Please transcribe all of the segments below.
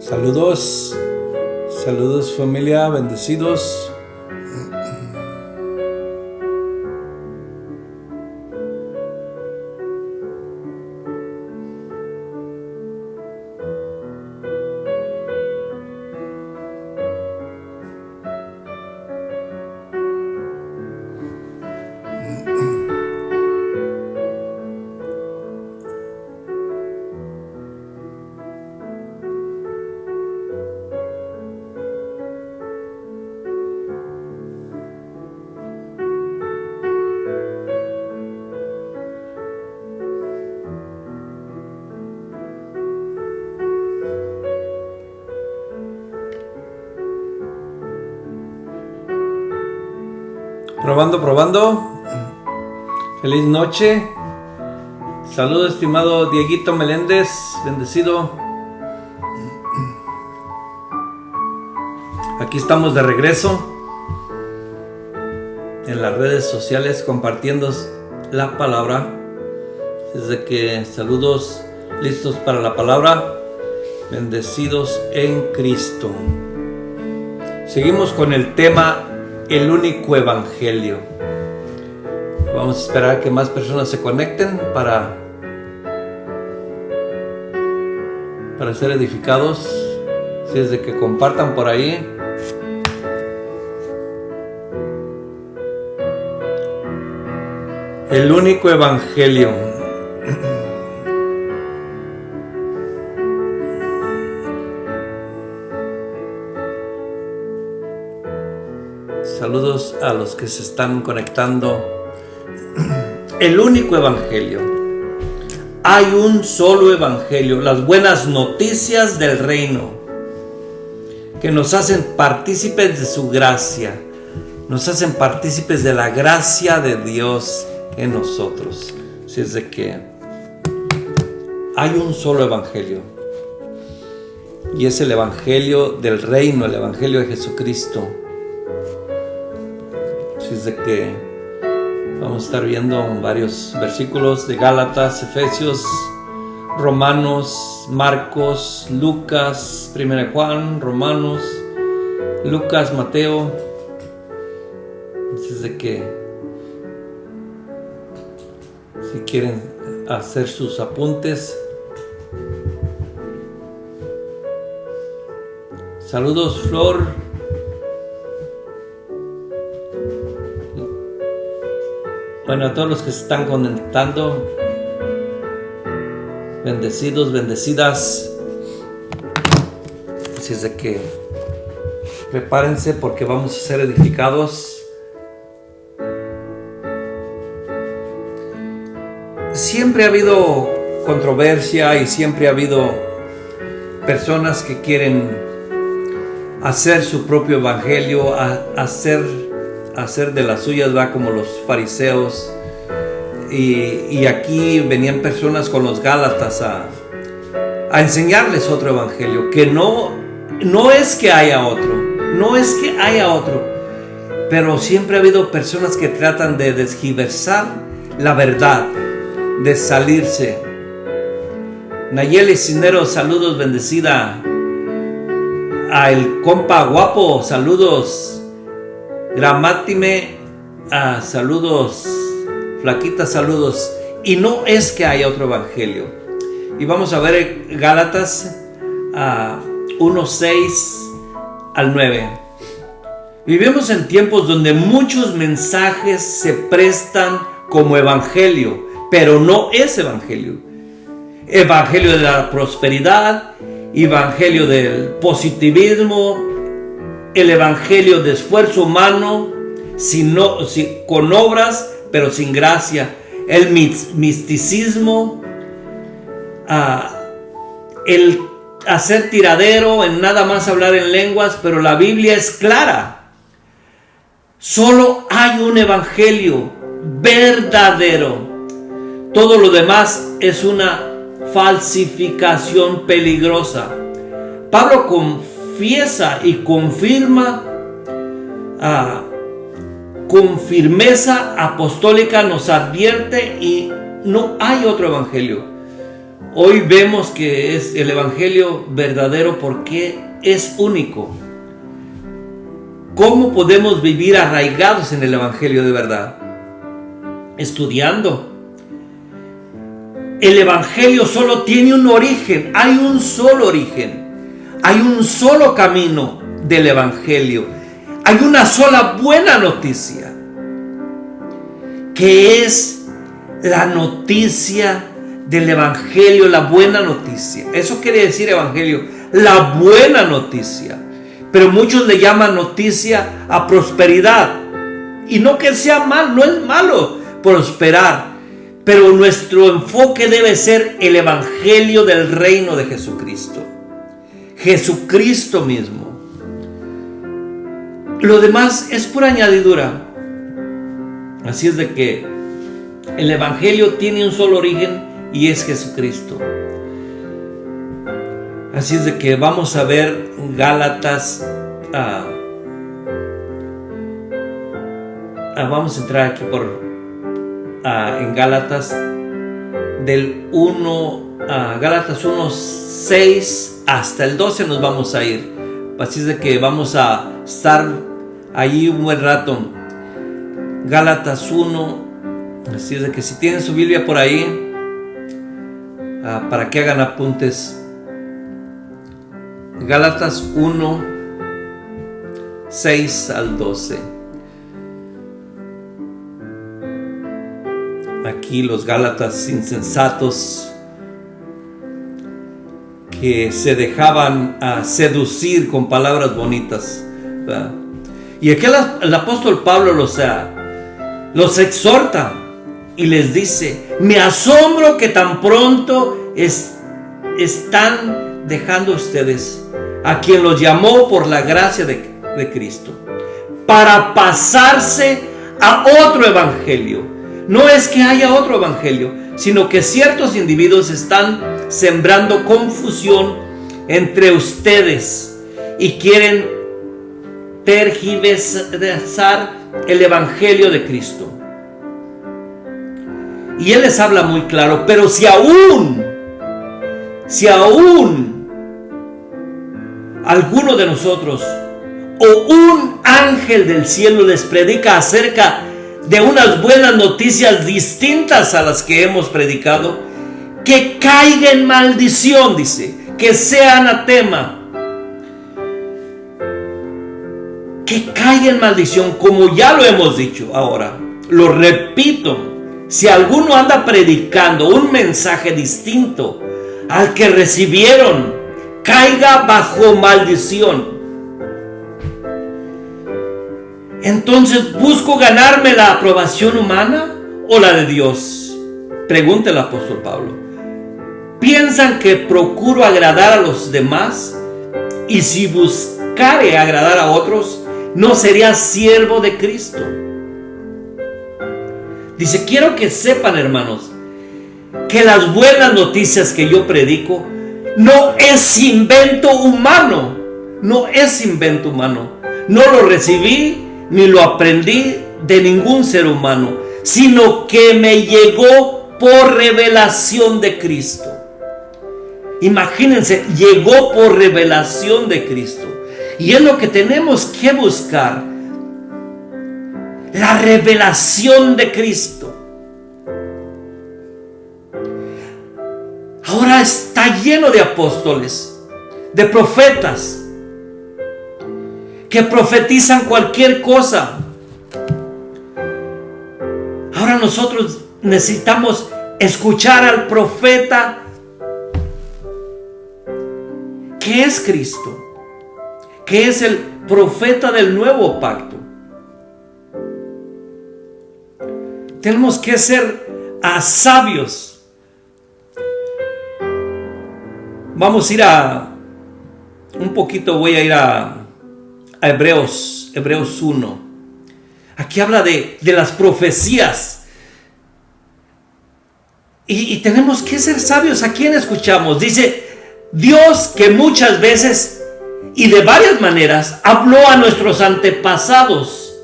Saludos, saludos familia, bendecidos. Probando. Feliz noche. Saludos, estimado Dieguito Meléndez, bendecido. Aquí estamos de regreso en las redes sociales compartiendo la palabra. Desde que saludos, listos para la palabra, bendecidos en Cristo. Seguimos con el tema el único evangelio. Vamos a esperar que más personas se conecten para ser edificados. Si es de que compartan por ahí. El único evangelio. Saludos a los que se están conectando. El único evangelio. Hay un solo evangelio. Las buenas noticias del reino que nos hacen partícipes de su gracia. Nos hacen partícipes de la gracia de Dios en nosotros. Si es de que hay un solo evangelio. Y es el evangelio del reino, el evangelio de Jesucristo. Así es de que vamos a estar viendo varios versículos de Gálatas, Efesios, Romanos, Marcos, Lucas, 1 Juan, Romanos, Lucas, Mateo. Así es de que si quieren hacer sus apuntes. Saludos, Flor. Bueno, a todos los que se están conectando, bendecidos, bendecidas. Así es de que prepárense porque vamos a ser edificados. Siempre ha habido controversia y siempre ha habido personas que quieren hacer su propio evangelio, hacer de las suyas, va, como los fariseos. Y aquí venían personas con los Gálatas a enseñarles otro evangelio, que no es que haya otro, pero siempre ha habido personas que tratan de desgiversar la verdad, de salirse. Nayeli Cisneros, saludos, bendecida. A el compa guapo, saludos. Gramátime, saludos. Flaquita, saludos. Y no es que haya otro evangelio. Y vamos a ver Gálatas 1:6 al 9. Vivimos en tiempos donde muchos mensajes se prestan como evangelio, pero no es evangelio. Evangelio de la prosperidad, evangelio del positivismo, el evangelio de esfuerzo humano, con obras, pero sin gracia, el misticismo, el hacer tiradero, en nada más hablar en lenguas, pero la Biblia es clara. Solo hay un evangelio verdadero. Todo lo demás es una falsificación peligrosa. Pablo confiesa y confirma con firmeza apostólica, nos advierte, y no hay otro evangelio. Hoy vemos que es el evangelio verdadero porque es único. ¿Cómo podemos vivir arraigados en el evangelio de verdad? Estudiando. El evangelio solo tiene un origen, hay un solo origen, hay un solo camino del evangelio, hay una sola buena noticia, que es la noticia del evangelio, la buena noticia. Eso quiere decir evangelio, la buena noticia. Pero muchos le llaman noticia a prosperidad. Y no que sea mal, no es malo prosperar. Pero nuestro enfoque debe ser el evangelio del reino de Jesucristo. Jesucristo mismo. Lo demás es pura añadidura. Así es de que el evangelio tiene un solo origen y es Jesucristo. Así es de que vamos a ver Gálatas. Vamos a entrar aquí en Gálatas del 1, Gálatas 1, 6 hasta el 12 nos vamos a ir. Así es de que vamos a estar allí un buen rato. Gálatas 1. Así es de que si tienen su Biblia por ahí, para que hagan apuntes. Gálatas 1, 6 al 12. Aquí los Gálatas insensatos que se dejaban seducir con palabras bonitas, ¿verdad? Y aquí el apóstol Pablo los exhorta y les dice: me asombro que tan pronto están dejando ustedes a quien los llamó por la gracia de Cristo para pasarse a otro evangelio. No es que haya otro evangelio, sino que ciertos individuos están sembrando confusión entre ustedes y quieren tergiversar el evangelio de Cristo. Y él les habla muy claro: pero si aún alguno de nosotros o un ángel del cielo les predica acerca de unas buenas noticias distintas a las que hemos predicado, que caiga en maldición, dice, que sea anatema, que caiga en maldición, como ya lo hemos dicho. Ahora lo repito: si alguno anda predicando un mensaje distinto al que recibieron, caiga bajo maldición. Entonces, ¿busco ganarme la aprobación humana o la de Dios? Pregunta el apóstol Pablo. ¿Piensan que procuro agradar a los demás? Y si buscare agradar a otros, ¿no sería siervo de Cristo? Dice: quiero que sepan, hermanos, que las buenas noticias que yo predico no es invento humano. No es invento humano. No lo recibí ni lo aprendí de ningún ser humano, sino que me llegó por revelación de Cristo. Imagínense, llegó por revelación de Cristo. Y es lo que tenemos que buscar: la revelación de Cristo. Ahora está lleno de apóstoles, de profetas, que profetizan cualquier cosa. Ahora nosotros necesitamos escuchar al profeta, que es Cristo, que es el profeta del nuevo pacto. Tenemos que ser sabios. Vamos a ir voy a ir a Hebreos 1. Aquí habla de las profecías. Y tenemos que ser sabios. ¿A quién escuchamos? Dice: Dios, que muchas veces y de varias maneras habló a nuestros antepasados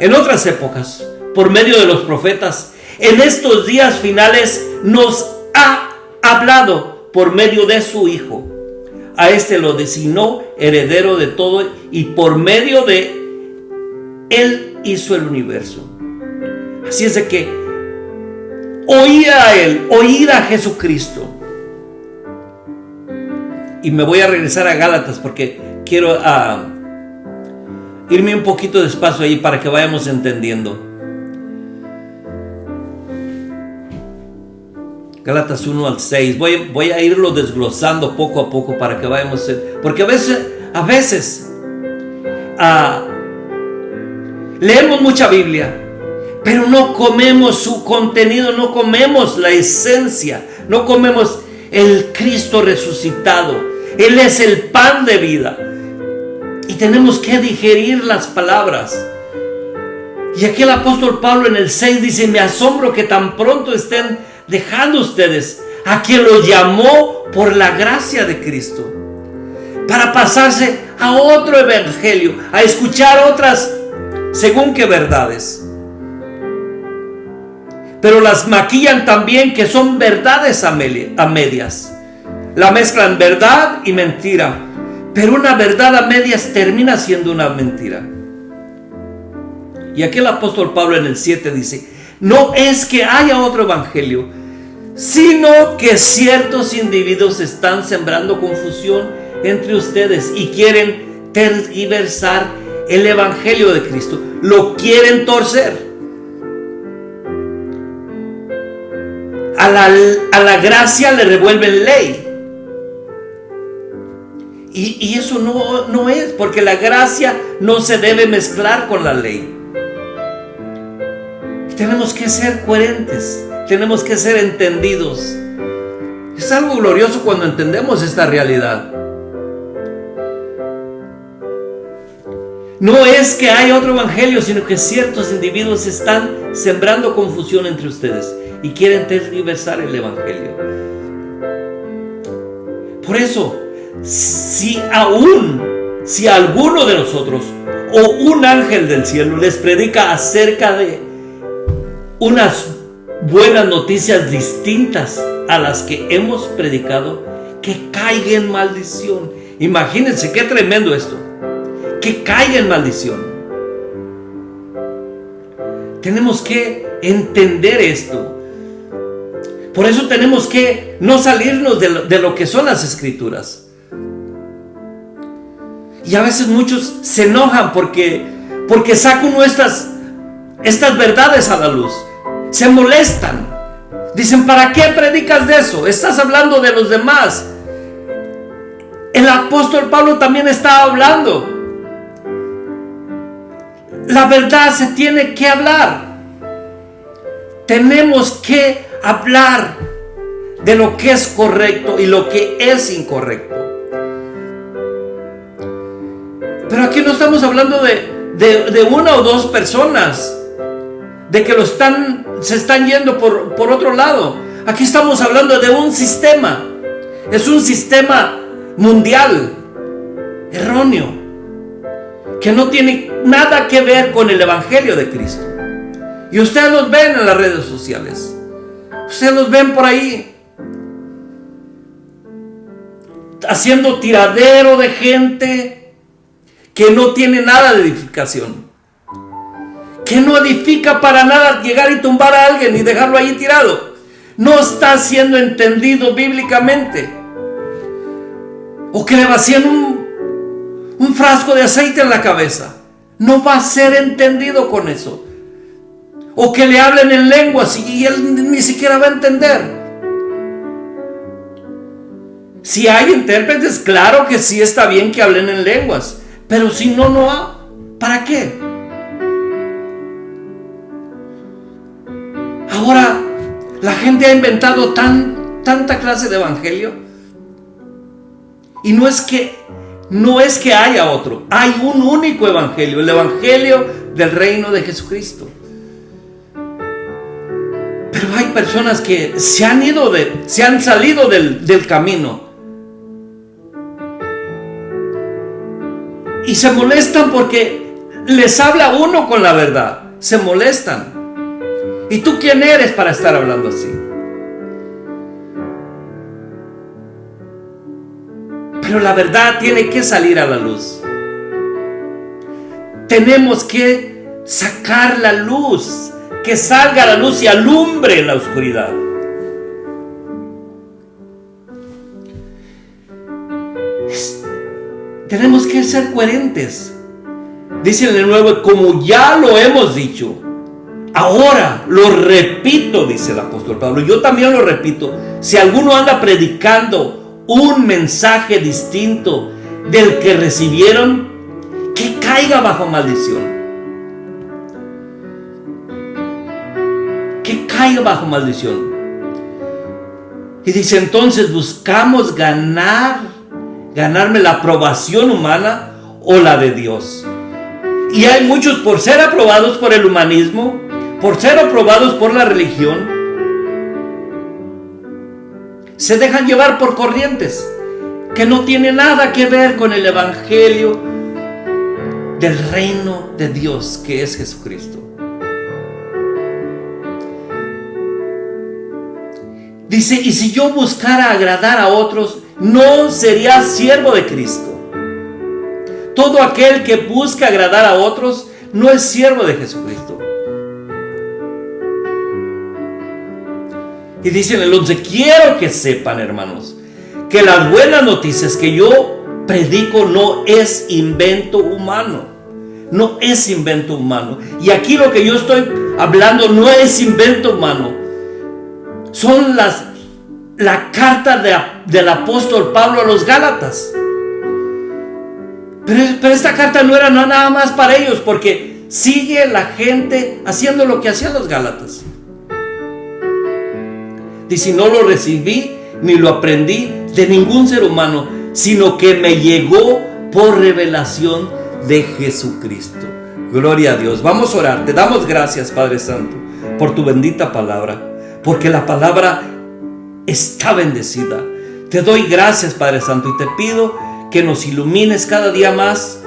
en otras épocas por medio de los profetas, en estos días finales nos ha ha hablado por medio de su Hijo. A este lo designó heredero de todo y por medio de él hizo el universo. Así es de que oíd a él, oíd a Jesucristo. Y me voy a regresar a Gálatas porque quiero irme un poquito despacio ahí para que vayamos entendiendo. Gálatas 1 al 6. Voy a irlo desglosando poco a poco para que vayamos. Porque a veces leemos mucha Biblia, pero no comemos su contenido, no comemos la esencia, no comemos el Cristo resucitado. Él es el pan de vida. Y tenemos que digerir las palabras. Y aquí el apóstol Pablo en el 6 dice: me asombro que tan pronto estén dejando ustedes a quien los llamó por la gracia de Cristo, para pasarse a otro evangelio, a escuchar otras según qué verdades. Pero las maquillan también, que son verdades a medias. La mezclan verdad y mentira, pero una verdad a medias termina siendo una mentira. Y aquí el apóstol Pablo en el 7 dice: no es que haya otro evangelio, sino que ciertos individuos están sembrando confusión entre ustedes y quieren tergiversar el evangelio de Cristo. Lo quieren torcer. A la gracia le revuelven ley. Y eso no es, porque la gracia no se debe mezclar con la ley. Tenemos que ser coherentes, tenemos que ser entendidos. Es algo glorioso cuando entendemos esta realidad. No es que haya otro evangelio, sino que ciertos individuos están sembrando confusión entre ustedes y quieren tergiversar el evangelio. Por eso, si alguno de nosotros o un ángel del cielo les predica acerca de unas buenas noticias distintas a las que hemos predicado, que caiga en maldición. Imagínense qué tremendo esto. Que caiga en maldición. Tenemos que entender esto. Por eso tenemos que no salirnos de lo que son las escrituras. Y a veces muchos se enojan porque saco estas verdades a la luz. Se molestan. Dicen: ¿para qué predicas de eso? Estás hablando de los demás. El apóstol Pablo también estaba hablando. La verdad se tiene que hablar. Tenemos que hablar de lo que es correcto y lo que es incorrecto. Pero aquí no estamos hablando de una o dos personas, de que se están yendo por otro lado. Aquí estamos hablando de un sistema. Es un sistema mundial, erróneo, que no tiene nada que ver con el evangelio de Cristo. Y ustedes los ven en las redes sociales. Ustedes los ven por ahí haciendo tiradero de gente que no tiene nada de edificación, que no edifica para nada llegar y tumbar a alguien y dejarlo ahí tirado. No está siendo entendido bíblicamente. O que le vacían un frasco de aceite en la cabeza. No va a ser entendido con eso. O que le hablen en lenguas y él ni siquiera va a entender. Si hay intérpretes, claro que sí está bien que hablen en lenguas. Pero si no hay, ¿para qué? Ahora la gente ha inventado tanta clase de evangelio. Y no es que haya otro. Hay un único evangelio, el evangelio del reino de Jesucristo. Pero hay personas que se han salido del camino. Y se molestan porque les habla uno con la verdad. Se molestan. ¿Y tú quién eres para estar hablando así? Pero la verdad tiene que salir a la luz. Tenemos que sacar la luz, que salga a la luz y alumbre la oscuridad. Tenemos que ser coherentes. Dice en el Nuevo, como ya lo hemos dicho, ahora lo repito, dice el apóstol Pablo. Yo también lo repito. Si alguno anda predicando un mensaje distinto del que recibieron, que caiga bajo maldición. Que caiga bajo maldición. Y dice, entonces buscamos ganarme la aprobación humana o la de Dios. Y hay muchos, por ser aprobados por el humanismo, por ser aprobados por la religión, se dejan llevar por corrientes que no tienen nada que ver con el evangelio del reino de Dios, que es Jesucristo. Dice, y si yo buscara agradar a otros, no sería siervo de Cristo. Todo aquel que busca agradar a otros no es siervo de Jesucristo. Y dice en el 11, quiero que sepan, hermanos, que las buenas noticias que yo predico no es invento humano. No es invento humano. Y aquí lo que yo estoy hablando no es invento humano. Son la carta del apóstol Pablo a los Gálatas. Pero esta carta no era nada más para ellos, porque sigue la gente haciendo lo que hacían los Gálatas. Dice, no lo recibí ni lo aprendí de ningún ser humano, sino que me llegó por revelación de Jesucristo. Gloria a Dios. Vamos a orar. Te damos gracias, Padre Santo, por tu bendita palabra, porque la palabra está bendecida. Te doy gracias, Padre Santo, y te pido que nos ilumines cada día más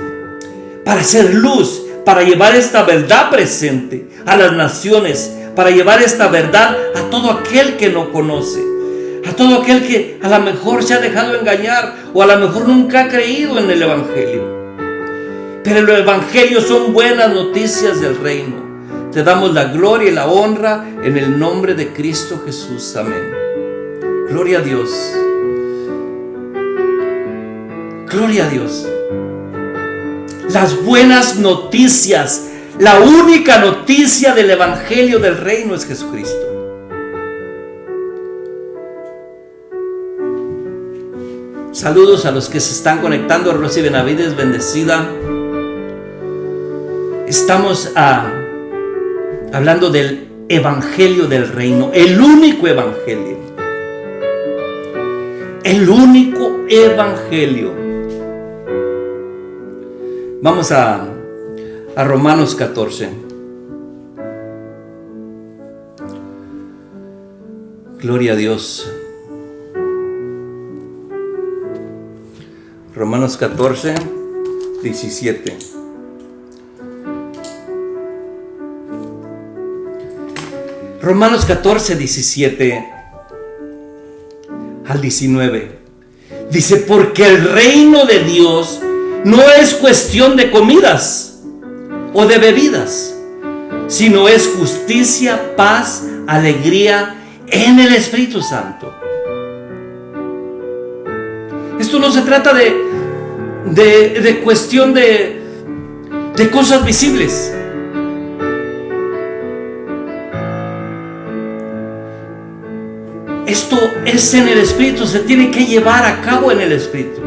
para hacer luz, para llevar esta verdad presente a las naciones, para llevar esta verdad a todo aquel que no conoce, a todo aquel que a lo mejor se ha dejado engañar o a lo mejor nunca ha creído en el evangelio. Pero el evangelio son buenas noticias del reino. Te damos la gloria y la honra en el nombre de Cristo Jesús. Amén. Gloria a Dios. Gloria a Dios. Las buenas noticias, la única noticia del evangelio del reino es Jesucristo. Saludos a los que se están conectando. Rosy Benavides, bendecida. Estamos hablando del evangelio del reino, el único evangelio. El único evangelio. Vamos a Romanos 14. Gloria a Dios. Romanos 14, 17. Romanos 14, 17 al 19. Dice, porque el reino de Dios no es cuestión de comidas o de bebidas, sino es justicia, paz, alegría en el Espíritu Santo. Esto no se trata de cuestión de cosas visibles. Esto es en el Espíritu, se tiene que llevar a cabo en el Espíritu.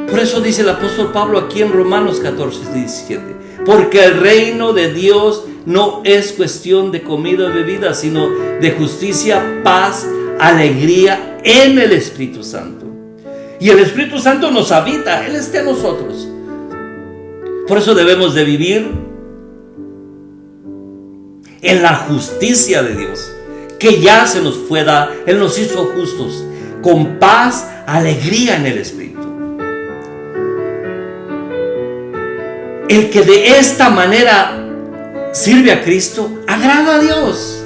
Por eso dice el apóstol Pablo aquí en Romanos 14, 17. Porque el reino de Dios no es cuestión de comida o bebida, sino de justicia, paz, alegría en el Espíritu Santo. Y el Espíritu Santo nos habita, Él está en nosotros. Por eso debemos de vivir en la justicia de Dios, que ya se nos fue dada. Él nos hizo justos, con paz, alegría en el Espíritu. El que de esta manera sirve a Cristo, agrada a Dios.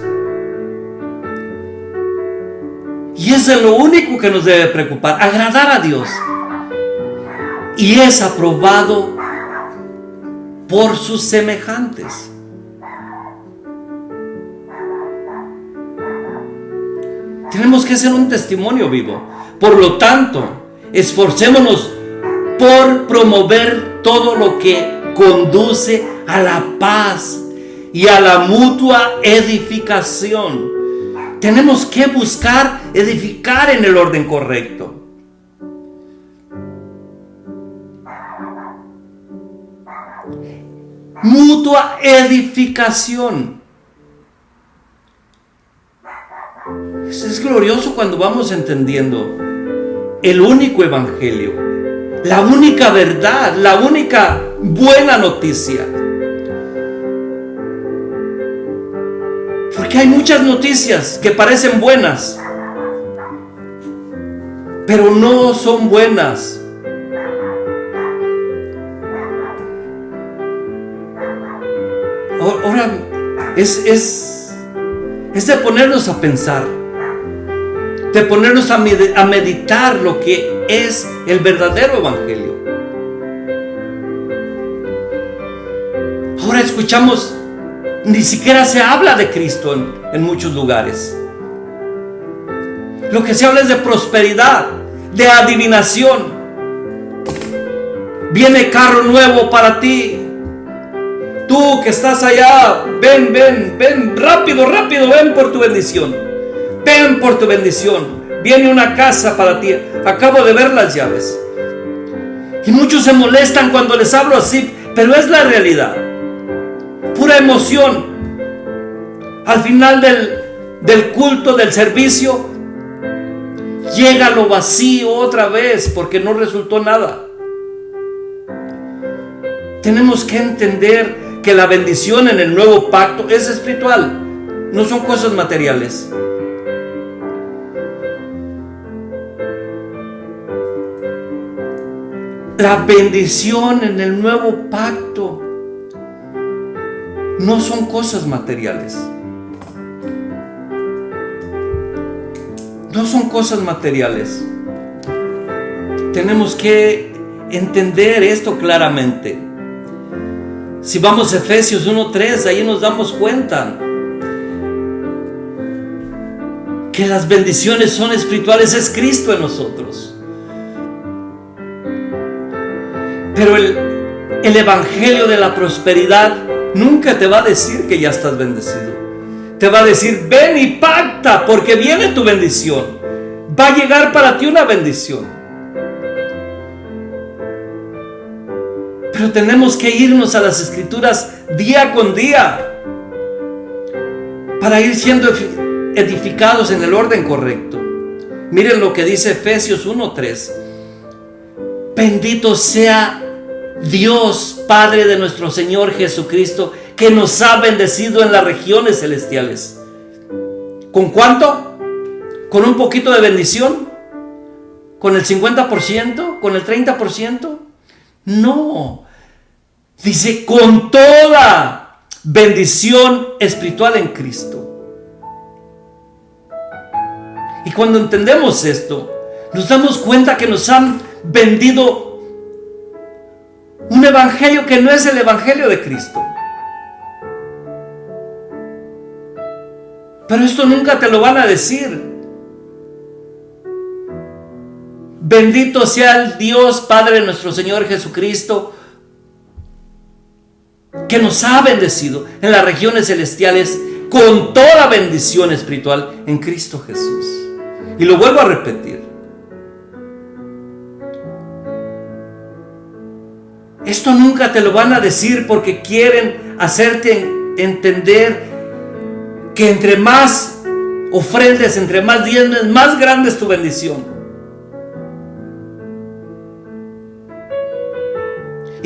Y eso es lo único que nos debe preocupar, agradar a Dios. Y es aprobado por sus semejantes. Tenemos que ser un testimonio vivo. Por lo tanto, esforcémonos por promover todo lo que conduce a la paz y a la mutua edificación. Tenemos que buscar edificar en el orden correcto. Mutua edificación. Es glorioso cuando vamos entendiendo el único evangelio, la única verdad, la única buena noticia. Porque hay muchas noticias que parecen buenas, pero no son buenas. Ahora es de ponernos a pensar, de ponernos a meditar lo que es el verdadero evangelio. Ahora escuchamos, ni siquiera se habla de Cristo en muchos lugares. Lo que se habla es de prosperidad, de adivinación. Viene carro nuevo para ti. Tú que estás allá, ven, rápido, ven por tu bendición. Ven por tu bendición. Viene una casa para ti. Acabo de ver las llaves. Y muchos se molestan cuando les hablo así, pero es la realidad. Pura emoción. Al final del culto, del servicio, llega lo vacío otra vez porque no resultó nada. Tenemos que entender que la bendición en el nuevo pacto es espiritual, no son cosas materiales. La bendición en el nuevo pacto no son cosas materiales. No son cosas materiales. Tenemos que entender esto claramente. Si vamos a Efesios 1:3, ahí nos damos cuenta que las bendiciones son espirituales, es Cristo en nosotros. Pero el evangelio de la prosperidad nunca te va a decir que ya estás bendecido. Te va a decir, ven y pacta, porque viene tu bendición. Va a llegar para ti una bendición. Pero tenemos que irnos a las Escrituras día con día para ir siendo edificados en el orden correcto. Miren lo que dice Efesios 1:3. Bendito sea Dios, Padre de nuestro Señor Jesucristo, que nos ha bendecido en las regiones celestiales. ¿Con cuánto? ¿Con un poquito de bendición? ¿Con el 50%? ¿Con el 30%? No. Dice, con toda bendición espiritual en Cristo. Y cuando entendemos esto, nos damos cuenta que nos han vendido un evangelio que no es el evangelio de Cristo. Pero esto nunca te lo van a decir. Bendito sea el Dios Padre de nuestro Señor Jesucristo, que nos ha bendecido en las regiones celestiales con toda bendición espiritual en Cristo Jesús. Y lo vuelvo a repetir. Esto nunca te lo van a decir porque quieren hacerte entender que entre más ofrendes, entre más diezmes, más grande es tu bendición.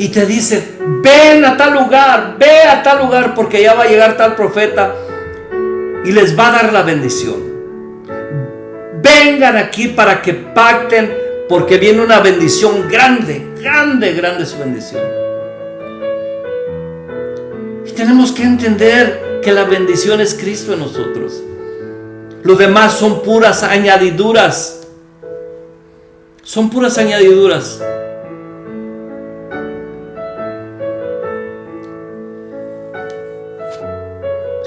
Y te dicen, ven a tal lugar, ve a tal lugar, porque ya va a llegar tal profeta y les va a dar la bendición. Vengan aquí para que pacten, porque viene una bendición grande, grande, grande su bendición. Y tenemos que entender que la bendición es Cristo en nosotros. Lo demás son puras añadiduras. Son puras añadiduras.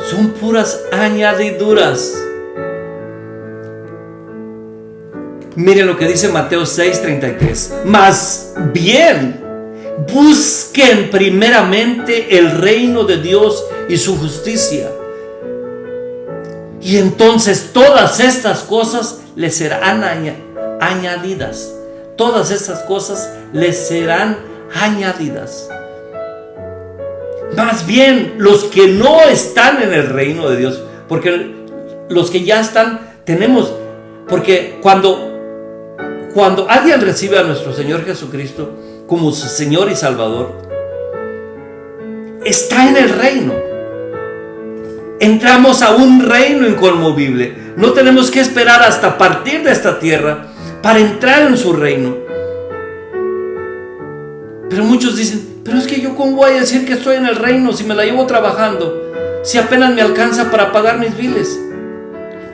Son puras añadiduras. Miren lo que dice Mateo 6:33. Más bien, busquen primeramente el reino de Dios y su justicia, y entonces todas estas cosas les serán añadidas. Todas estas cosas les serán añadidas. Más bien, los que no están en el reino de Dios, porque los que ya están, porque cuando alguien recibe a nuestro Señor Jesucristo como su Señor y Salvador, está en el reino. Entramos a un reino inconmovible. No tenemos que esperar hasta partir de esta tierra para entrar en su reino. Pero muchos dicen, pero es que yo cómo voy a decir que estoy en el reino si me la llevo trabajando, si apenas me alcanza para pagar mis biles.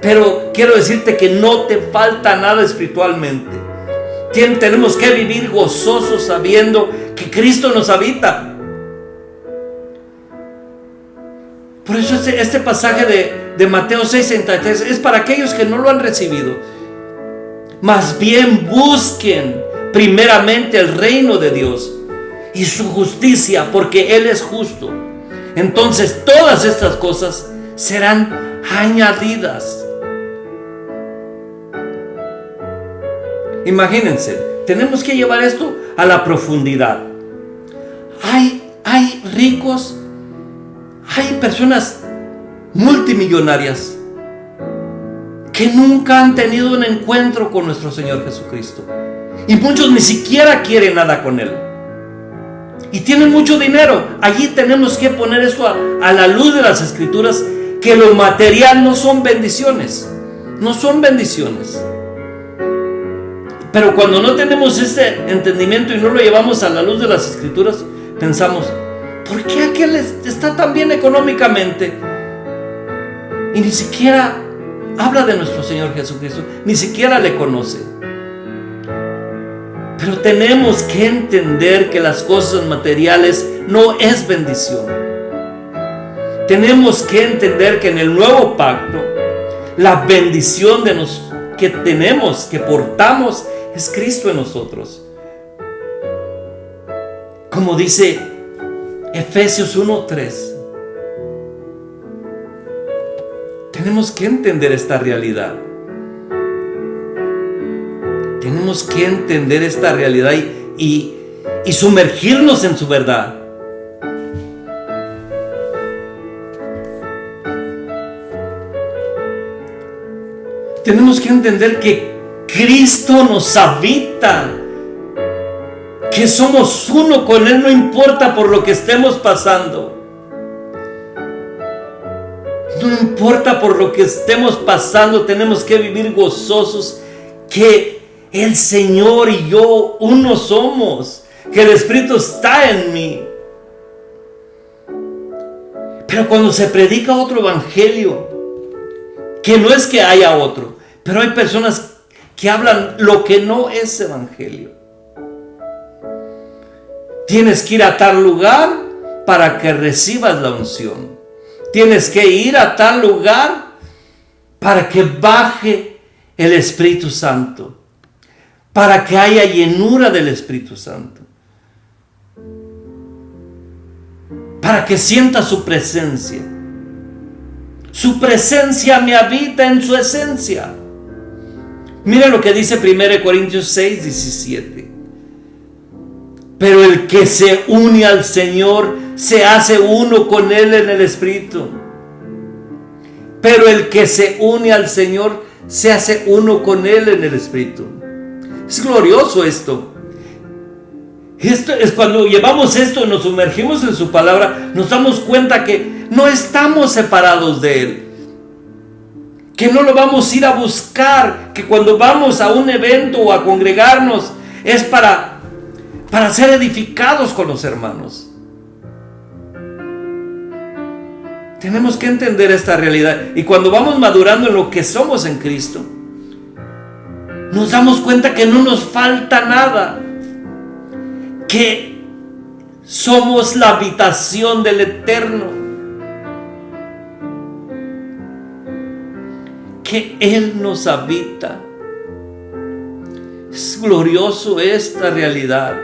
Pero quiero decirte que no te falta nada espiritualmente. Tenemos que vivir gozosos sabiendo que Cristo nos habita. Por eso este pasaje de Mateo 6:33 es para aquellos que no lo han recibido. Más bien busquen primeramente el reino de Dios y su justicia, porque Él es justo. Entonces todas estas cosas serán añadidas. Imagínense, tenemos que llevar esto a la profundidad. Hay ricos, hay personas multimillonarias que nunca han tenido un encuentro con nuestro Señor Jesucristo, y muchos ni siquiera quieren nada con Él, y tienen mucho dinero. Allí tenemos que poner esto a la luz de las Escrituras, que lo material no son bendiciones, no son bendiciones. Pero cuando no tenemos este entendimiento y no lo llevamos a la luz de las Escrituras, pensamos, ¿por qué aquel está tan bien económicamente? Y ni siquiera habla de nuestro Señor Jesucristo, ni siquiera le conoce. Pero tenemos que entender que las cosas materiales no es bendición. Tenemos que entender que en el nuevo pacto, la bendición que tenemos, que portamos, es Cristo en nosotros. Como dice Efesios 1:3. Tenemos que entender esta realidad. Tenemos que entender esta realidad y sumergirnos en su verdad. Tenemos que entender que Cristo nos habita, que somos uno con Él, no importa por lo que estemos pasando. No importa por lo que estemos pasando, tenemos que vivir gozosos, que el Señor y yo uno somos, que el Espíritu está en mí. Pero cuando se predica otro evangelio, que no es que haya otro, pero hay personas que hablan lo que no es evangelio. Tienes que ir a tal lugar para que recibas la unción. Tienes que ir a tal lugar para que baje el Espíritu Santo, para que haya llenura del Espíritu Santo, para que sienta su presencia. Su presencia me habita en su esencia. Mira lo que dice 1 Corintios 6:17. Pero el que se une al Señor se hace uno con Él en el Espíritu. Pero el que se une al Señor se hace uno con Él en el Espíritu. Es glorioso esto. Esto es cuando llevamos esto y nos sumergimos en su palabra, nos damos cuenta que no estamos separados de Él, que no lo vamos a ir a buscar, que cuando vamos a un evento o a congregarnos es para ser edificados con los hermanos. Tenemos que entender esta realidad. Y cuando vamos madurando en lo que somos en Cristo, nos damos cuenta que no nos falta nada, que somos la habitación del Eterno, que Él nos habita. Es glorioso esta realidad.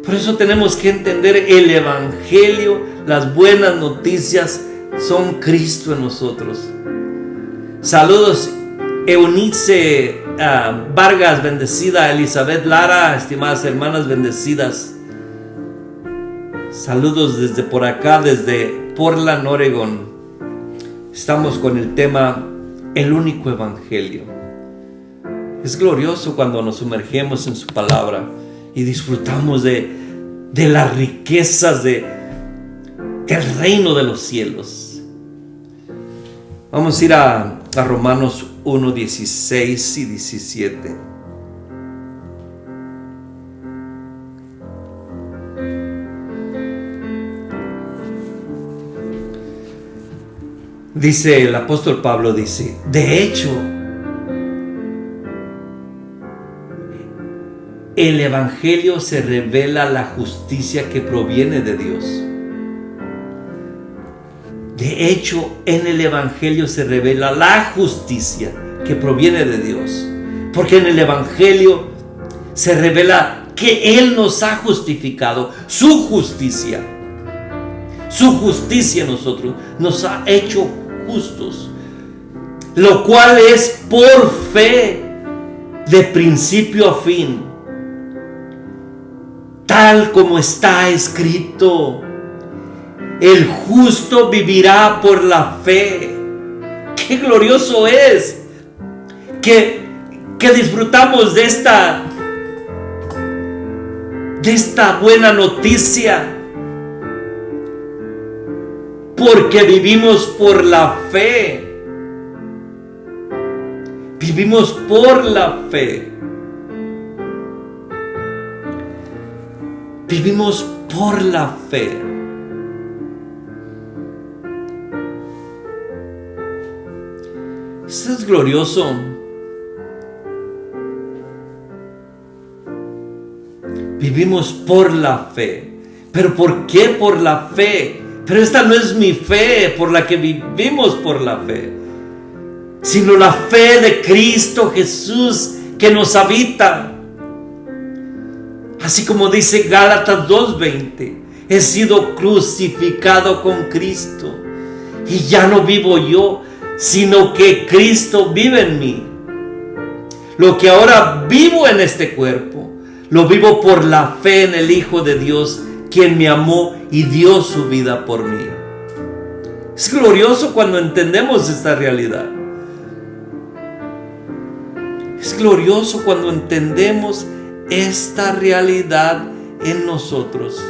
Por eso tenemos que entender el Evangelio, las buenas noticias son Cristo en nosotros. Saludos, Eunice Vargas, bendecida, Elizabeth Lara, estimadas hermanas bendecidas. Saludos desde por acá, desde Portland, Oregon. Estamos con el tema el único Evangelio. Es glorioso cuando nos sumergimos en su palabra y disfrutamos de las riquezas del reino de los cielos. Vamos a ir a Romanos 1, 16 y 17. Dice el apóstol Pablo, dice, de hecho, el Evangelio se revela la justicia que proviene de Dios. De hecho, en el Evangelio se revela la justicia que proviene de Dios. Porque en el Evangelio se revela que Él nos ha justificado, su justicia. Su justicia en nosotros nos ha hecho justos, lo cual es por fe de principio a fin, tal como está escrito: el justo vivirá por la fe. Qué glorioso es que disfrutamos de esta buena noticia, porque vivimos por la fe. Vivimos por la fe. Vivimos por la fe. Esto es glorioso. Vivimos por la fe. ¿Pero por qué por la fe? Pero esta no es mi fe por la que vivimos por la fe, sino la fe de Cristo Jesús que nos habita. Así como dice Gálatas 2:20, he sido crucificado con Cristo y ya no vivo yo, sino que Cristo vive en mí. Lo que ahora vivo en este cuerpo, lo vivo por la fe en el Hijo de Dios, quien me amó y dio su vida por mí. Es glorioso cuando entendemos esta realidad. Es glorioso cuando entendemos esta realidad en nosotros.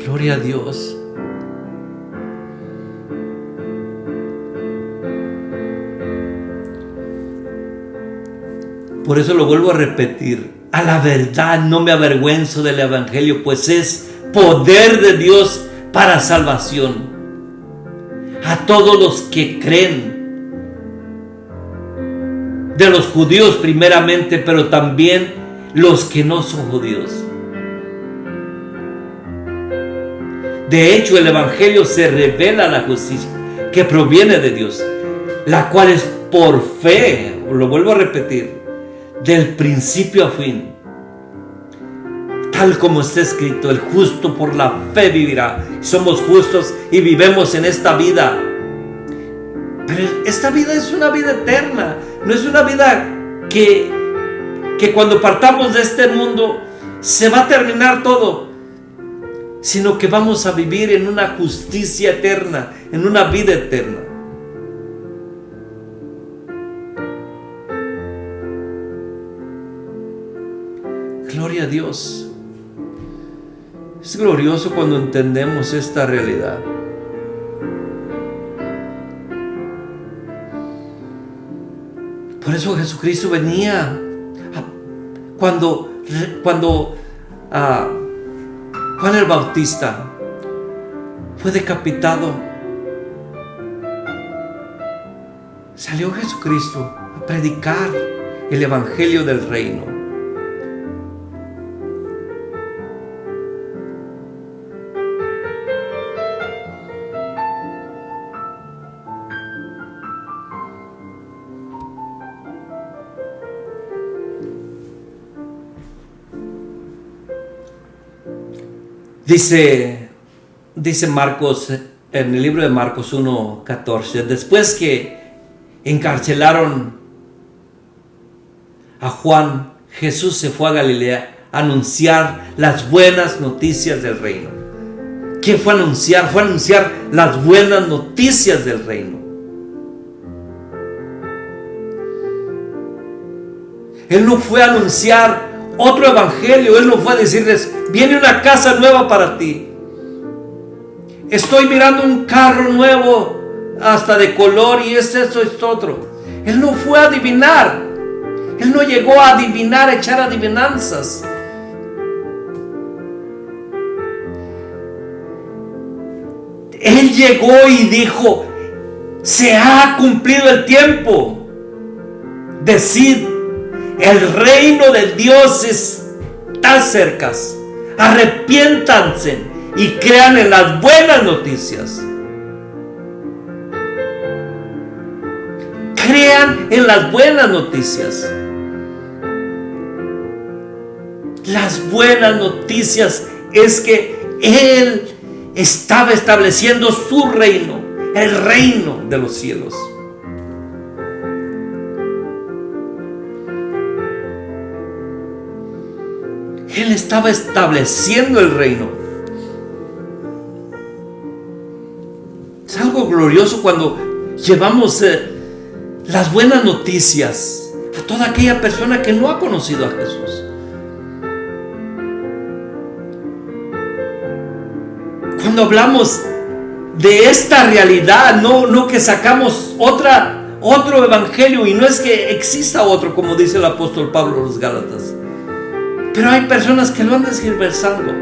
Gloria a Dios. Por eso lo vuelvo a repetir. A la verdad no me avergüenzo del Evangelio, pues es poder de Dios para salvación a todos los que creen, de los judíos primeramente, pero también los que no son judíos. De hecho, el Evangelio se revela la justicia que proviene de Dios, la cual es por fe, lo vuelvo a repetir, del principio a fin, tal como está escrito: el justo por la fe vivirá. Somos justos y vivimos en esta vida, pero esta vida es una vida eterna, no es una vida que cuando partamos de este mundo se va a terminar todo, sino que vamos a vivir en una justicia eterna, en una vida eterna. Gloria a Dios. Es glorioso cuando entendemos esta realidad. Por eso Jesucristo venía cuando Juan el Bautista fue decapitado. Salió Jesucristo a predicar el evangelio del reino. Dice Marcos, en el libro de Marcos 1:14, después que encarcelaron a Juan, Jesús se fue a Galilea a anunciar las buenas noticias del reino. ¿Qué fue a anunciar? Fue a anunciar las buenas noticias del reino. Él no fue a anunciar otro evangelio. Él no fue a decirles: viene una casa nueva para ti. Estoy mirando un carro nuevo, hasta de color, y esto, otro. Él no fue a adivinar. Él no llegó a adivinar, a echar adivinanzas. Él llegó y dijo: se ha cumplido el tiempo. Decid: el reino de Dios está cerca. Arrepiéntanse y crean en las buenas noticias. Crean en las buenas noticias. Las buenas noticias es que Él estaba estableciendo su reino, el reino de los cielos. Él estaba estableciendo el reino. Es algo glorioso cuando llevamos las buenas noticias a toda aquella persona que no ha conocido a Jesús. Cuando hablamos de esta realidad, no que sacamos otro evangelio, y no es que exista otro, como dice el apóstol Pablo a los Gálatas. Pero hay personas que lo andan tergiversando.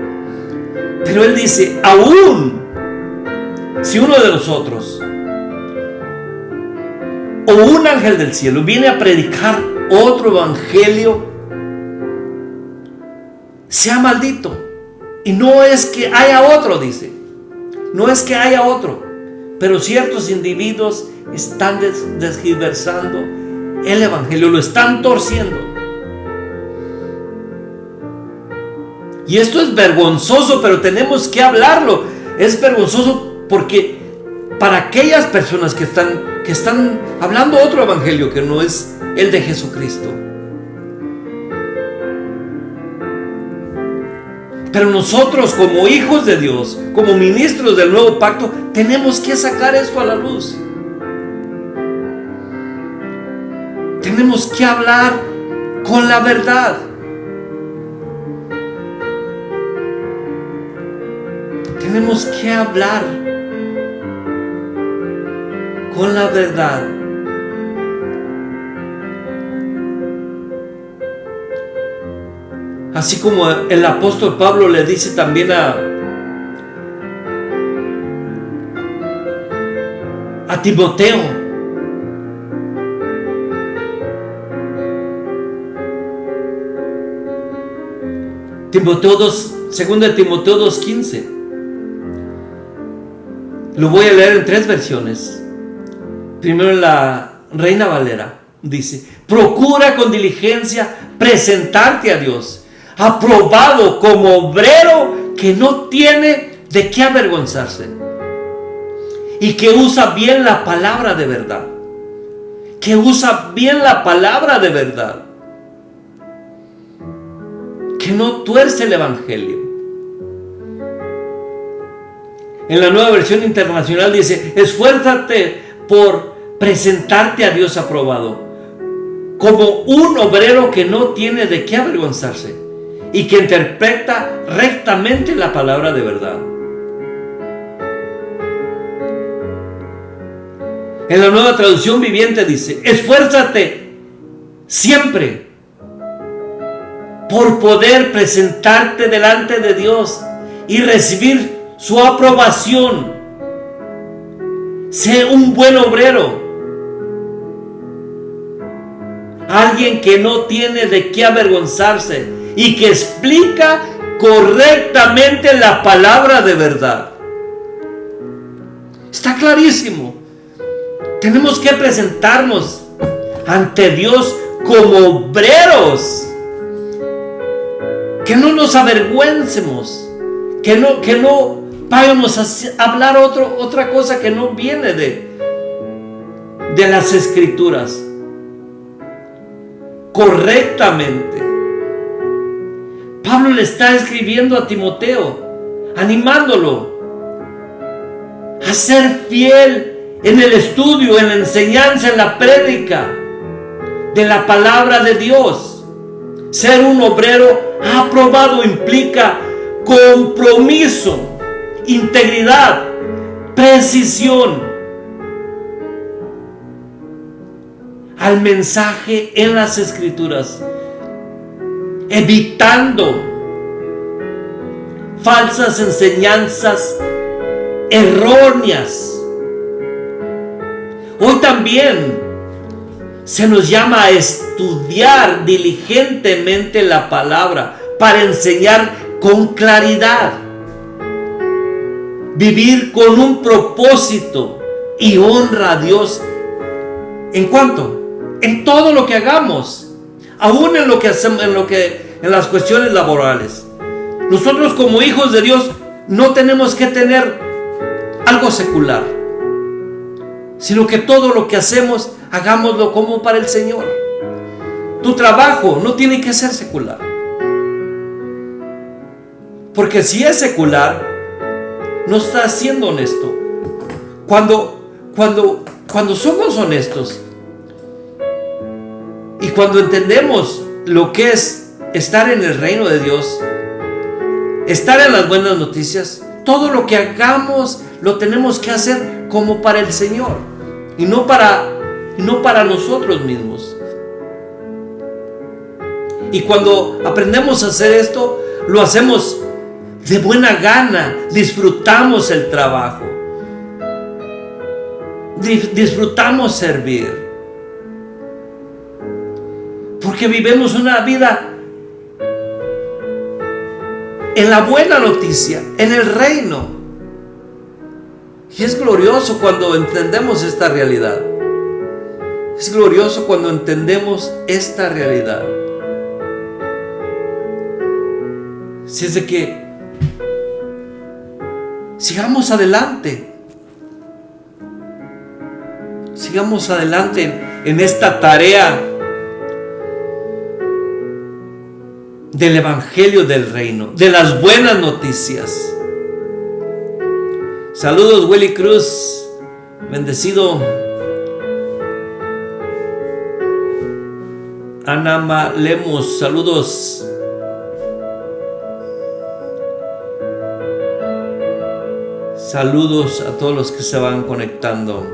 Pero él dice: aún si uno de nosotros o un ángel del cielo viene a predicar otro evangelio, sea maldito. Y no es que haya otro, dice. No es que haya otro. Pero ciertos individuos están tergiversando el evangelio, lo están torciendo. Y esto es vergonzoso, pero tenemos que hablarlo. Es vergonzoso porque para aquellas personas que están hablando otro evangelio que no es el de Jesucristo. Pero nosotros, como hijos de Dios, como ministros del nuevo pacto, tenemos que sacar esto a la luz. Tenemos que hablar con la verdad. Tenemos que hablar con la verdad. Así como el apóstol Pablo le dice también a Timoteo: Timoteo 2, 2 Timoteo 2:15. Lo voy a leer en 3 versiones. Primero en la Reina Valera. Dice: procura con diligencia presentarte a Dios, aprobado como obrero que no tiene de qué avergonzarse y que usa bien la palabra de verdad. Que usa bien la palabra de verdad. Que no tuerce el evangelio. En la Nueva Versión Internacional dice: esfuérzate por presentarte a Dios aprobado, como un obrero que no tiene de qué avergonzarse y que interpreta rectamente la palabra de verdad. En la Nueva Traducción Viviente dice: esfuérzate siempre por poder presentarte delante de Dios y recibir su aprobación. Sé un buen obrero. Alguien que no tiene de qué avergonzarse y que explica correctamente la palabra de verdad. Está clarísimo. Tenemos que presentarnos ante Dios como obreros. Que no nos avergüencemos. Que no vayamos a hablar otra cosa que no viene de las Escrituras. Correctamente. Pablo le está escribiendo a Timoteo, animándolo a ser fiel en el estudio, en la enseñanza, en la prédica de la palabra de Dios. Ser un obrero aprobado implica compromiso, integridad, precisión al mensaje en las Escrituras, evitando falsas enseñanzas erróneas. Hoy también se nos llama a estudiar diligentemente la palabra para enseñar con claridad, vivir con un propósito y honra a Dios. ¿En cuánto? En todo lo que hagamos, aún en lo que hacemos, en las cuestiones laborales. Nosotros como hijos de Dios no tenemos que tener algo secular, sino que todo lo que hacemos, hagámoslo como para el Señor. Tu trabajo no tiene que ser secular, porque si es secular, no estás siendo honesto. Cuando somos honestos y cuando entendemos lo que es estar en el reino de Dios, estar en las buenas noticias, todo lo que hagamos lo tenemos que hacer como para el Señor y no para nosotros mismos. Y cuando aprendemos a hacer esto, lo hacemos de buena gana, disfrutamos el trabajo, disfrutamos servir, porque vivimos una vida en la buena noticia, en el reino. Y es glorioso cuando entendemos esta realidad. Es glorioso cuando entendemos esta realidad. Así es de que sigamos adelante. Sigamos adelante en esta tarea del Evangelio del Reino, de las buenas noticias. Saludos, Willy Cruz, bendecido. Anama Lemos, saludos. Saludos a todos los que se van conectando.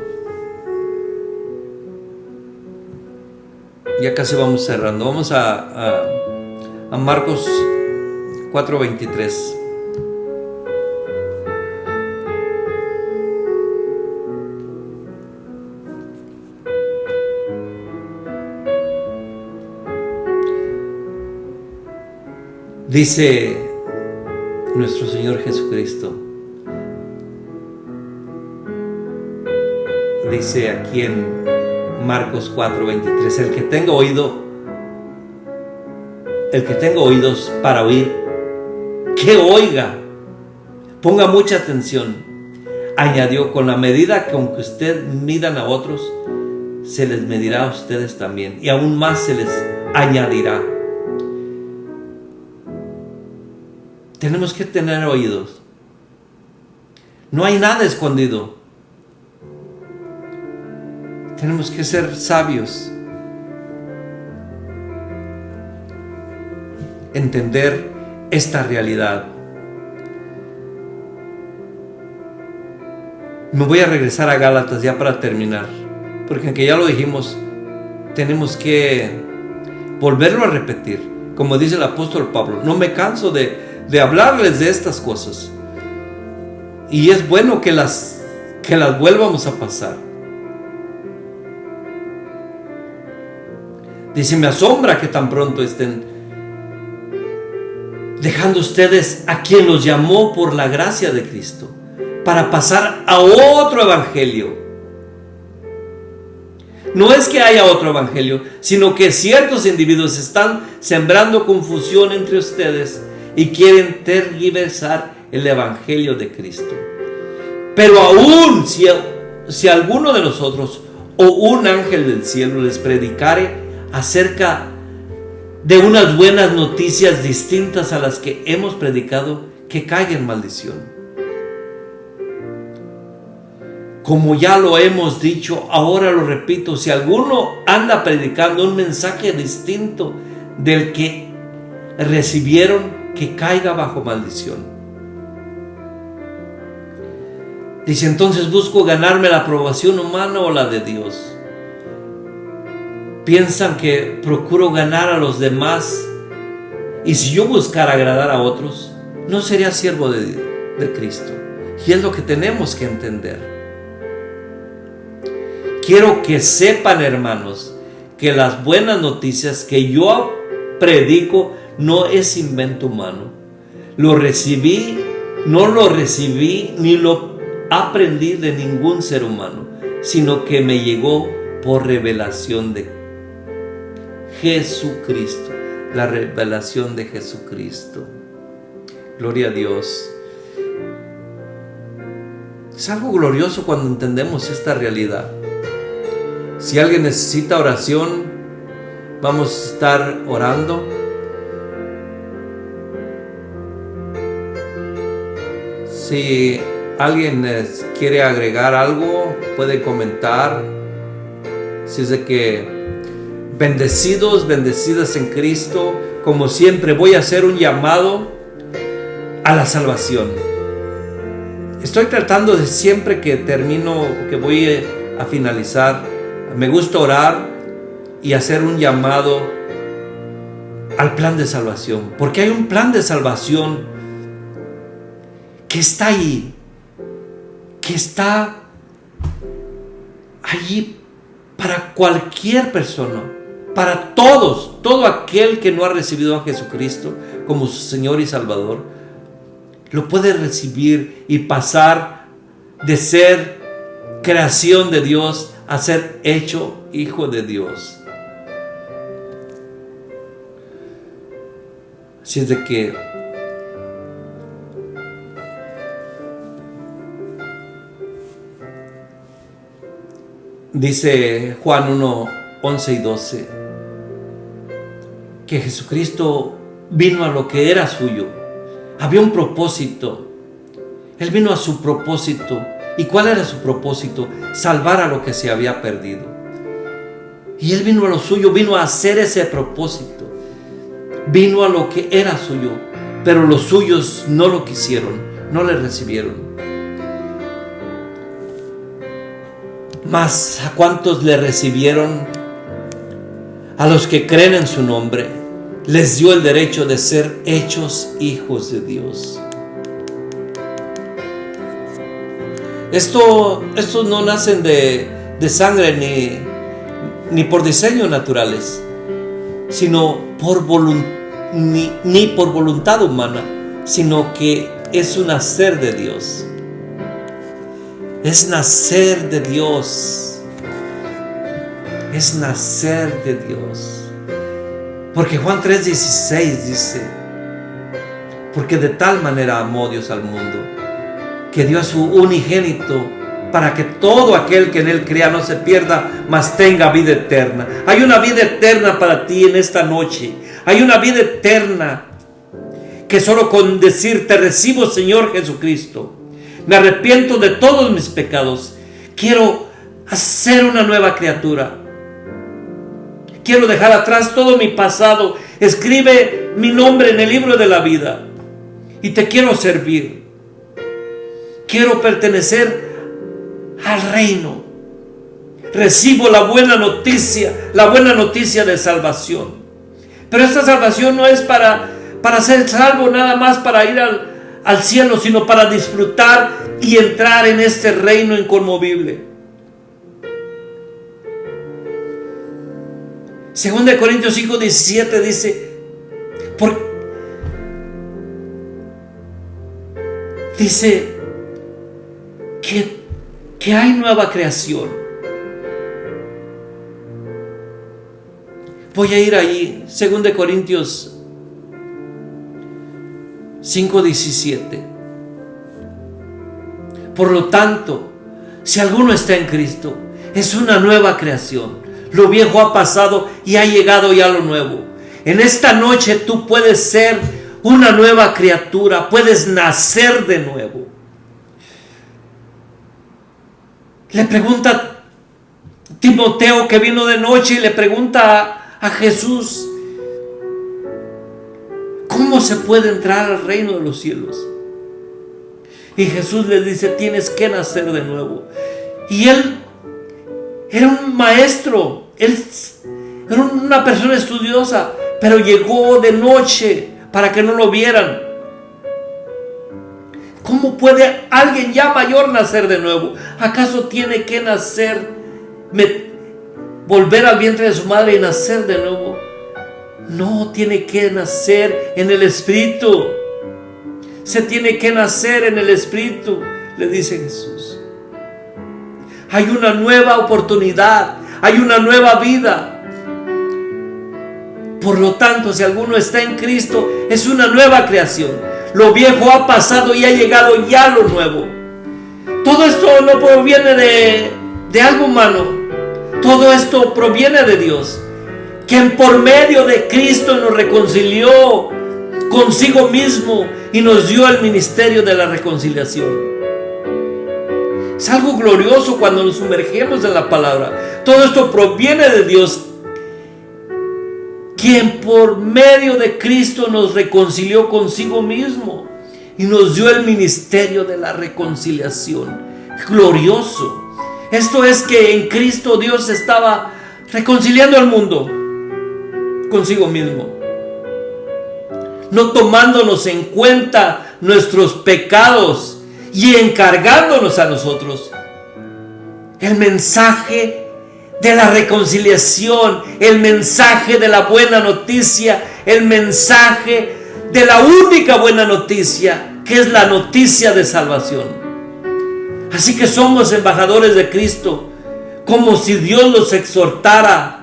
Ya casi vamos cerrando. Vamos a Marcos 4:23. Dice nuestro Señor Jesucristo, dice aquí en Marcos 4:23, el que tenga oídos para oír, que oiga, ponga mucha atención. Añadió, con la medida con que ustedes midan a otros, se les medirá a ustedes también, y aún más se les añadirá. Tenemos que tener oídos. No hay nada escondido. Tenemos que ser sabios. Entender esta realidad. Me voy a regresar a Gálatas ya para terminar, porque aunque ya lo dijimos, tenemos que volverlo a repetir. Como dice el apóstol Pablo, no me canso de de hablarles de estas cosas. Y es bueno que las vuelvamos a pasar. Dice, me asombra que tan pronto estén dejando ustedes a quien los llamó por la gracia de Cristo para pasar a otro evangelio. No es que haya otro evangelio, sino que ciertos individuos están sembrando confusión entre ustedes y quieren tergiversar el evangelio de Cristo. Pero aún si alguno de nosotros o un ángel del cielo les predicare acerca de unas buenas noticias distintas a las que hemos predicado, que caiga en maldición. Como ya lo hemos dicho, ahora lo repito, si alguno anda predicando un mensaje distinto del que recibieron, que caiga bajo maldición. Dice, entonces busco ganarme la aprobación humana o la de Dios. Piensan que procuro ganar a los demás, y si yo buscara agradar a otros, no sería siervo de Cristo. Y es lo que tenemos que entender. Quiero que sepan, hermanos, que las buenas noticias que yo predico no es invento humano. No lo recibí ni lo aprendí de ningún ser humano, sino que me llegó por revelación de Jesucristo, la revelación de Jesucristo. Gloria a Dios. Es algo glorioso cuando entendemos esta realidad. Si alguien necesita oración, vamos a estar orando. Si alguien quiere agregar algo, puede comentar. Si es de que bendecidos, bendecidas en Cristo, como siempre voy a hacer un llamado a la salvación. Estoy tratando de siempre que termino, que voy a finalizar, me gusta orar y hacer un llamado al plan de salvación, porque hay un plan de salvación que está ahí, que está allí para cualquier persona, para todos, todo aquel que no ha recibido a Jesucristo como su Señor y Salvador, lo puede recibir y pasar de ser creación de Dios a ser hecho hijo de Dios. Así es de que dice Juan 1, 11 y 12, que Jesucristo vino a lo que era suyo. Había un propósito. Él vino a su propósito. ¿Y cuál era su propósito? Salvar a lo que se había perdido. Y Él vino a lo suyo, vino a hacer ese propósito. Vino a lo que era suyo, pero los suyos no lo quisieron, no le recibieron. Mas ¿a cuántos le recibieron? A los que creen en su nombre, les dio el derecho de ser hechos hijos de Dios. Estos no nacen de sangre ni por diseño naturales, sino ni por voluntad humana, sino que es un nacer de Dios. Es nacer de Dios. Es nacer de Dios. Porque Juan 3:16 dice, porque de tal manera amó Dios al mundo, que dio a su unigénito, para que todo aquel que en Él crea no se pierda, mas tenga vida eterna. Hay una vida eterna para ti en esta noche. Hay una vida eterna que solo con decir, te recibo, Señor Jesucristo, me arrepiento de todos mis pecados, quiero hacer una nueva criatura, quiero dejar atrás todo mi pasado, escribe mi nombre en el libro de la vida y te quiero servir. Quiero pertenecer al reino. Recibo la buena noticia de salvación. Pero esta salvación no es para para ser salvo nada más para ir al cielo, sino para disfrutar y entrar en este reino inconmovible. 2 Corintios 5:17 dice que hay nueva creación. Voy a ir ahí, 2 Corintios 5:17. Por lo tanto, si alguno está en Cristo, es una nueva creación. Lo viejo ha pasado y ha llegado ya lo nuevo. En esta noche tú puedes ser una nueva criatura, puedes nacer de nuevo. Le pregunta Timoteo, que vino de noche, y le pregunta a Jesús: ¿cómo se puede entrar al reino de los cielos? Y Jesús le dice: tienes que nacer de nuevo. Y él era un maestro, él era una persona estudiosa, pero llegó de noche para que no lo vieran. ¿Cómo puede alguien ya mayor nacer de nuevo? ¿Acaso tiene que nacer, volver al vientre de su madre y nacer de nuevo? No, tiene que nacer en el Espíritu. Se tiene que nacer en el Espíritu, le dice Jesús. Hay una nueva oportunidad, hay una nueva vida. Por lo tanto, si alguno está en Cristo, es una nueva creación. Lo viejo ha pasado y ha llegado ya lo nuevo. Todo esto no proviene de algo humano. Todo esto proviene de Dios, quien por medio de Cristo nos reconcilió consigo mismo y nos dio el ministerio de la reconciliación. Es algo glorioso cuando nos sumergimos en la palabra. Todo esto proviene de Dios, quien por medio de Cristo nos reconcilió consigo mismo y nos dio el ministerio de la reconciliación. Glorioso. Esto es que en Cristo Dios estaba reconciliando al mundo consigo mismo, no tomándonos en cuenta nuestros pecados y encargándonos a nosotros. El mensaje de la reconciliación, el mensaje de la buena noticia, el mensaje de la única buena noticia, que es la noticia de salvación. Así que somos embajadores de Cristo, como si Dios los exhortara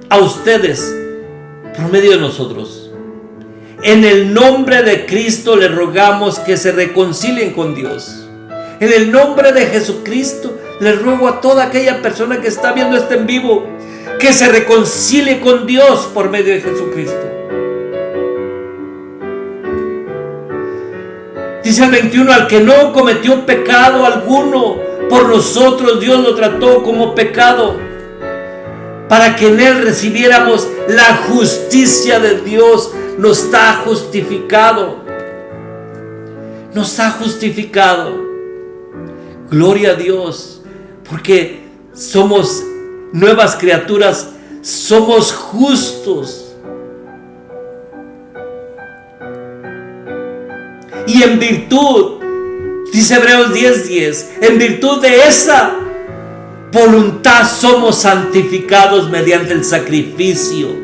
a ustedes por medio de nosotros. En el nombre de Cristo les rogamos que se reconcilien con Dios. En el nombre de Jesucristo les ruego a toda aquella persona que está viendo este en vivo, que se reconcilie con Dios por medio de Jesucristo. Dice el 21: al que no cometió pecado alguno, por nosotros Dios lo trató como pecado, para que en él recibiéramos la justicia de Dios. Nos ha justificado. Nos ha justificado. Gloria a Dios, porque somos nuevas criaturas, somos justos. Y en virtud, dice Hebreos 10:10, en virtud de esa voluntad somos santificados mediante el sacrificio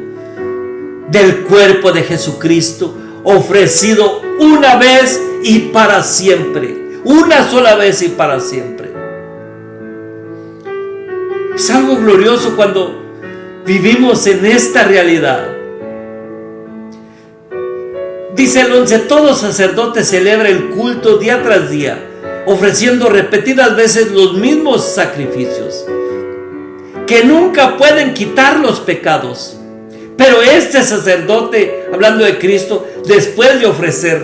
del cuerpo de Jesucristo, ofrecido una vez y para siempre, una sola vez y para siempre. Es algo glorioso cuando vivimos en esta realidad. Dice el 11: todo sacerdote celebra el culto día tras día, ofreciendo repetidas veces los mismos sacrificios, que nunca pueden quitar los pecados. Pero este sacerdote, hablando de Cristo, después de ofrecer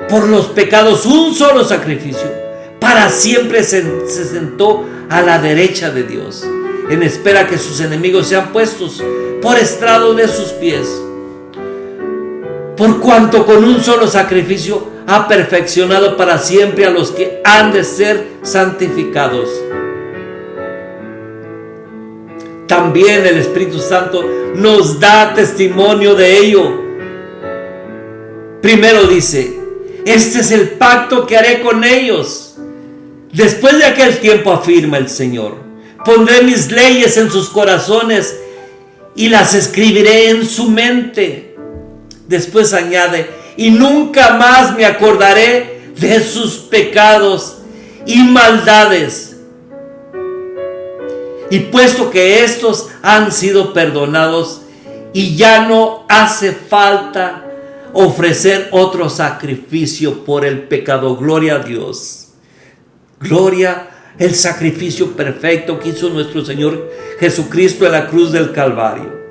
por los pecados un solo sacrificio, para siempre se sentó a la derecha de Dios, en espera que sus enemigos sean puestos por estrado de sus pies. Por cuanto con un solo sacrificio ha perfeccionado para siempre a los que han de ser santificados. También el Espíritu Santo nos da testimonio de ello, Primero dice, este es el pacto que haré con ellos. Después de aquel tiempo, afirma el Señor, pondré mis leyes en sus corazones y las escribiré en su mente. Después añade, y nunca más me acordaré de sus pecados y maldades. Y puesto que estos han sido perdonados, y ya no hace falta ofrecer otro sacrificio por el pecado. Gloria a Dios. Gloria al sacrificio perfecto que hizo nuestro Señor Jesucristo en la cruz del Calvario.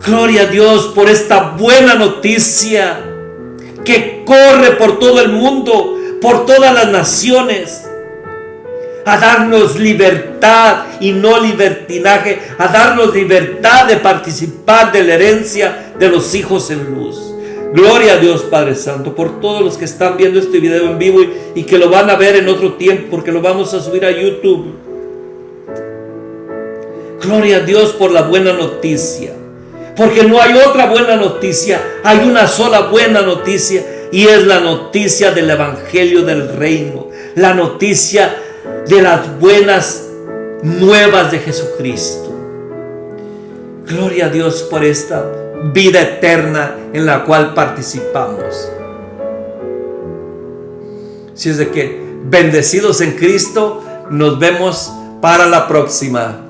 Gloria a Dios por esta buena noticia que corre por todo el mundo, por todas las naciones, a darnos libertad y no libertinaje, a darnos libertad de participar de la herencia de los hijos en luz. Gloria a Dios Padre Santo por todos los que están viendo este video en vivo y que lo van a ver en otro tiempo porque lo vamos a subir a YouTube. Gloria a Dios por la buena noticia, porque no hay otra buena noticia, hay una sola buena noticia, y es la noticia del Evangelio del Reino, la noticia de las buenas nuevas de Jesucristo. Gloria a Dios por esta vida eterna en la cual participamos. Si es de que bendecidos en Cristo, nos vemos para la próxima.